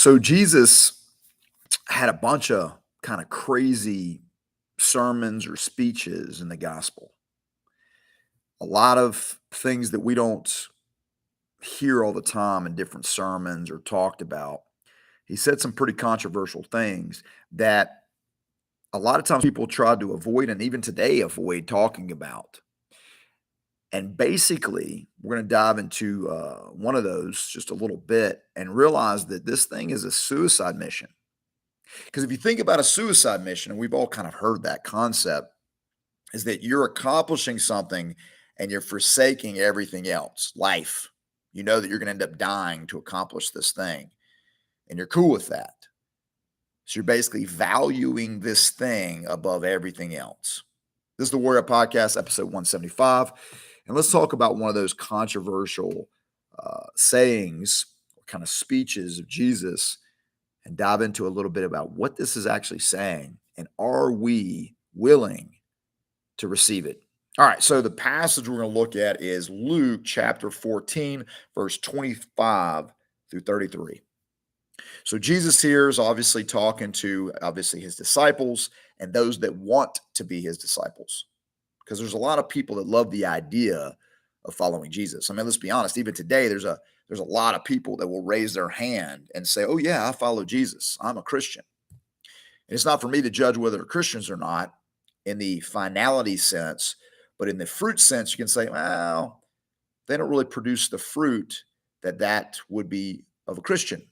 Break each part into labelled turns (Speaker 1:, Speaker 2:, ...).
Speaker 1: So Jesus had a bunch of kind of crazy sermons or speeches in the gospel. A lot of things that we don't hear all the time in different sermons or talked about. He said some pretty controversial things that a lot of times people try to avoid and even today avoid talking about. And basically, we're going to dive into one of those just a little bit and realize that this thing is a suicide mission. Because if you think about a suicide mission, and we've all kind of heard that concept, is that you're accomplishing something and you're forsaking everything else, life. You know that you're going to end up dying to accomplish this thing, and you're cool with that. So you're basically valuing this thing above everything else. This is the Warrior Podcast, episode 175. And let's talk about one of those controversial sayings, or kind of speeches of Jesus, and dive into a little bit about what this is actually saying and are we willing to receive it. All right, so the passage we're going to look at is Luke chapter 14, verse 25 through 33. So Jesus here is obviously talking to his disciples and those that want to be his disciples, because there's a lot of people that love the idea of following Jesus. I mean, let's be honest, even today there's a lot of people that will raise their hand and say, "Oh yeah, I follow Jesus. I'm a Christian." And it's not for me to judge whether they're Christians or not in the finality sense, but in the fruit sense, you can say, well, they don't really produce the fruit that would be of a Christian,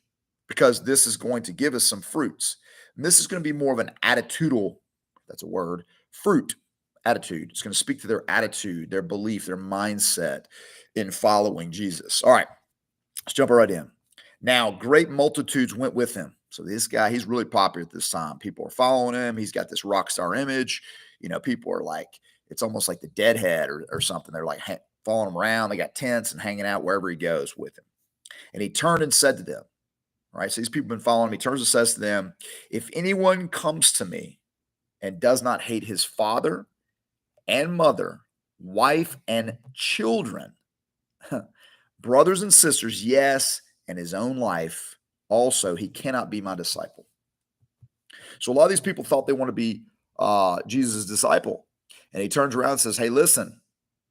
Speaker 1: because this is going to give us some fruits. And this is going to be more of an attitudinal, that's a word, fruit attitude. It's going to speak to their attitude, their belief, their mindset in following Jesus. All right, let's jump right in. Now, great multitudes went with him. So this guy, he's really popular at this time. People are following him. He's got this rock star image. You know, people are like, it's almost like the deadhead or something. They're like following him around. They got tents and hanging out wherever he goes with him. And he turned and said to them, all right, so these people have been following him. He turns and says to them, if anyone comes to me and does not hate his father and mother, wife and children, brothers and sisters, yes, and his own life, also, he cannot be my disciple. So a lot of these people thought they want to be Jesus' disciple. And he turns around and says, hey, listen,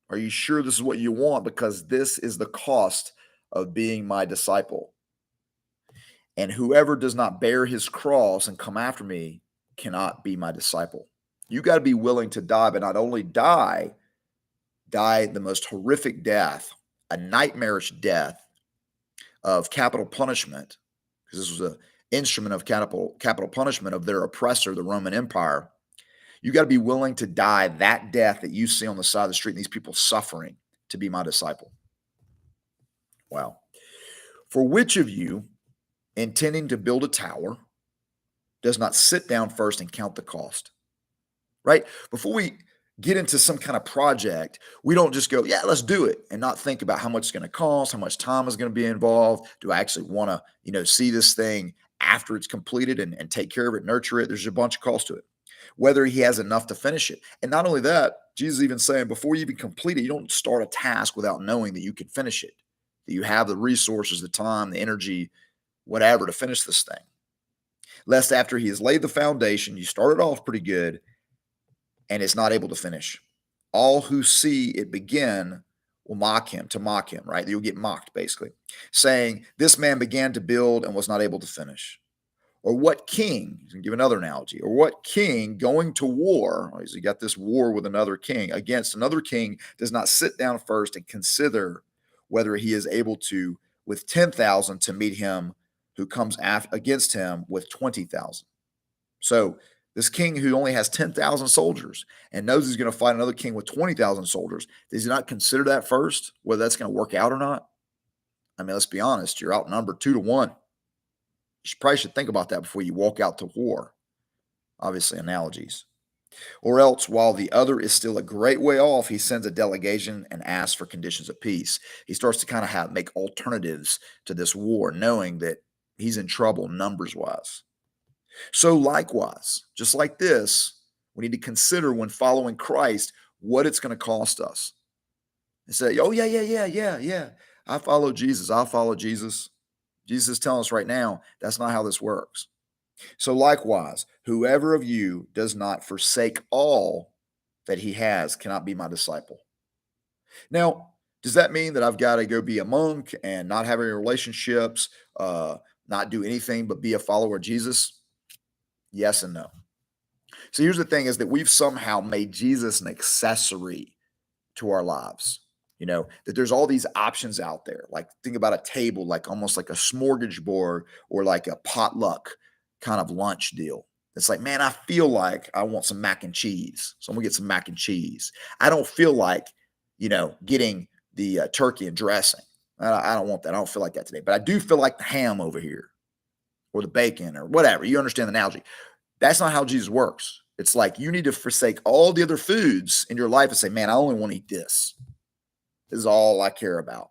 Speaker 1: are you sure this is what you want? Because this is the cost of being my disciple. And whoever does not bear his cross and come after me cannot be my disciple. You got to be willing to die, but not only die the most horrific death, a nightmarish death of capital punishment, because this was an instrument of capital punishment of their oppressor, the Roman Empire. You got to be willing to die that death that you see on the side of the street and these people suffering to be my disciple. Wow. For which of you, intending to build a tower, does not sit down first and count the cost? Right? Before we get into some kind of project, we don't just go, yeah, let's do it, and not think about how much it's going to cost, how much time is going to be involved. Do I actually want to, see this thing after it's completed and take care of it, nurture it? There's a bunch of cost to it. Whether he has enough to finish it. And not only that, Jesus is even saying before you even complete it, you don't start a task without knowing that you can finish it, that you have the resources, the time, the energy, whatever to finish this thing. Lest after he has laid the foundation, you started off pretty good and it's not able to finish. All who see it begin will mock him, right? You'll get mocked, basically, saying, this man began to build and was not able to finish. Or what king, he's going to give another analogy, or what king going to war, he got this war with another king, against another king, does not sit down first and consider whether he is able to, with 10,000, to meet him who comes against him with 20,000. So this king who only has 10,000 soldiers and knows he's going to fight another king with 20,000 soldiers, does he not consider that first, whether that's going to work out or not? I mean, let's be honest, you're outnumbered 2-1. You probably should think about that before you walk out to war. Obviously, analogies. Or else, while the other is still a great way off, he sends a delegation and asks for conditions of peace. He starts to kind of make alternatives to this war, knowing that he's in trouble numbers-wise. So likewise, just like this, we need to consider when following Christ what it's going to cost us. And say, oh, yeah. I follow Jesus. Jesus is telling us right now, that's not how this works. So likewise, whoever of you does not forsake all that he has cannot be my disciple. Now, does that mean that I've got to go be a monk and not have any relationships, not do anything but be a follower of Jesus? Yes and no. So here's the thing is that we've somehow made Jesus an accessory to our lives. That there's all these options out there. Like think about a table, like almost like a smorgasbord or like a potluck kind of lunch deal. It's like, man, I feel like I want some mac and cheese. So I'm gonna get some mac and cheese. I don't feel like, getting the turkey and dressing. I don't want that. I don't feel like that today. But I do feel like the ham over here or the bacon or whatever. You understand the analogy. That's not how Jesus works. It's like you need to forsake all the other foods in your life and say, man, I only want to eat this. This is all I care about.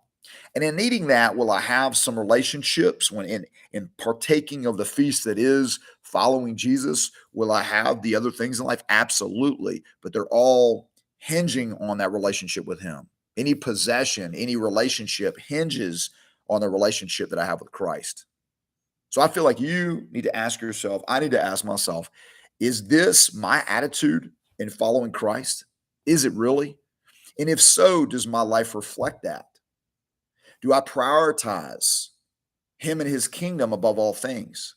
Speaker 1: And in eating that, will I have some relationships when in partaking of the feast that is following Jesus? Will I have the other things in life? Absolutely. But they're all hinging on that relationship with him. Any possession, any relationship hinges on the relationship that I have with Christ. So I feel like you need to ask yourself, I need to ask myself, is this my attitude in following Christ? Is it really? And if so, does my life reflect that? Do I prioritize him and his kingdom above all things?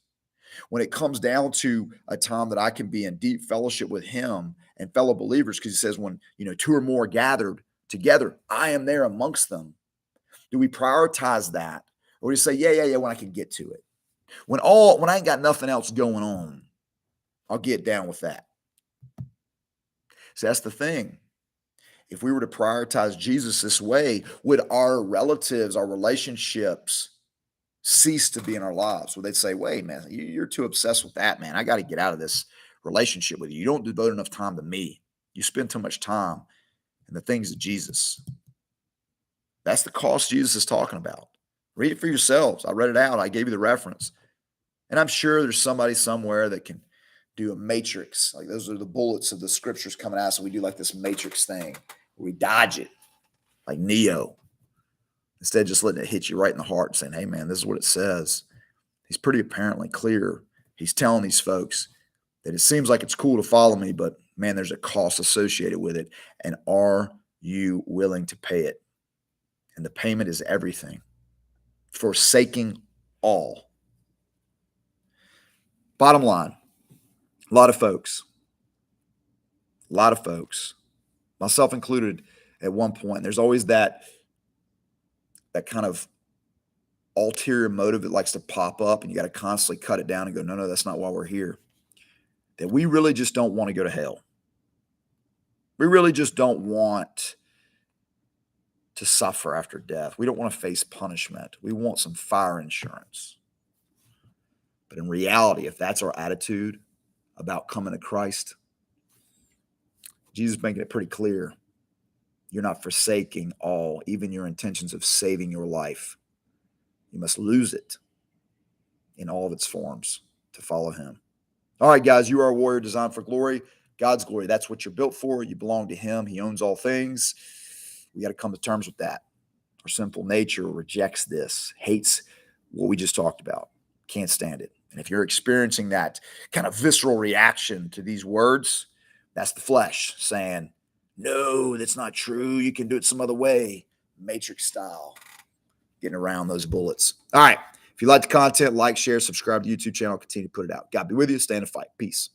Speaker 1: When it comes down to a time that I can be in deep fellowship with him and fellow believers, because he says, when two or more gathered together, I am there amongst them. Do we prioritize that? Or do we say, yeah, when I can get to it? When I ain't got nothing else going on, I'll get down with that. So that's the thing. If we were to prioritize Jesus this way, would our relatives, our relationships cease to be in our lives? Would they say, wait, man, you're too obsessed with that, man. I got to get out of this relationship with you. You don't devote enough time to me. You spend too much time in the things of Jesus. That's the cost Jesus is talking about. Read it for yourselves. I read it out. I gave you the reference. And I'm sure there's somebody somewhere that can do a matrix. Like those are the bullets of the scriptures coming out. So we do like this matrix thing where we dodge it like Neo. Instead of just letting it hit you right in the heart and saying, hey, man, this is what it says. He's pretty apparently clear. He's telling these folks that it seems like it's cool to follow me, but man, there's a cost associated with it. And are you willing to pay it? And the payment is everything. Forsaking all. Bottom line, a lot of folks, myself included at one point, there's always that kind of ulterior motive that likes to pop up, and you got to constantly cut it down and go, no, that's not why we're here. That we really just don't want to go to hell. We really just don't want to suffer after death. We don't want to face punishment. We want some fire insurance. But in reality, if that's our attitude about coming to Christ, Jesus is making it pretty clear. You're not forsaking all, even your intentions of saving your life. You must lose it in all of its forms to follow him. All right, guys, you are a warrior designed for glory, God's glory. That's what you're built for. You belong to him. He owns all things. We got to come to terms with that. Our sinful nature rejects this, hates what we just talked about, can't stand it. And if you're experiencing that kind of visceral reaction to these words, that's the flesh saying, no, that's not true. You can do it some other way, Matrix style, getting around those bullets. All right. If you like the content, like, share, subscribe to the YouTube channel, continue to put it out. God be with you. Stay in the fight. Peace.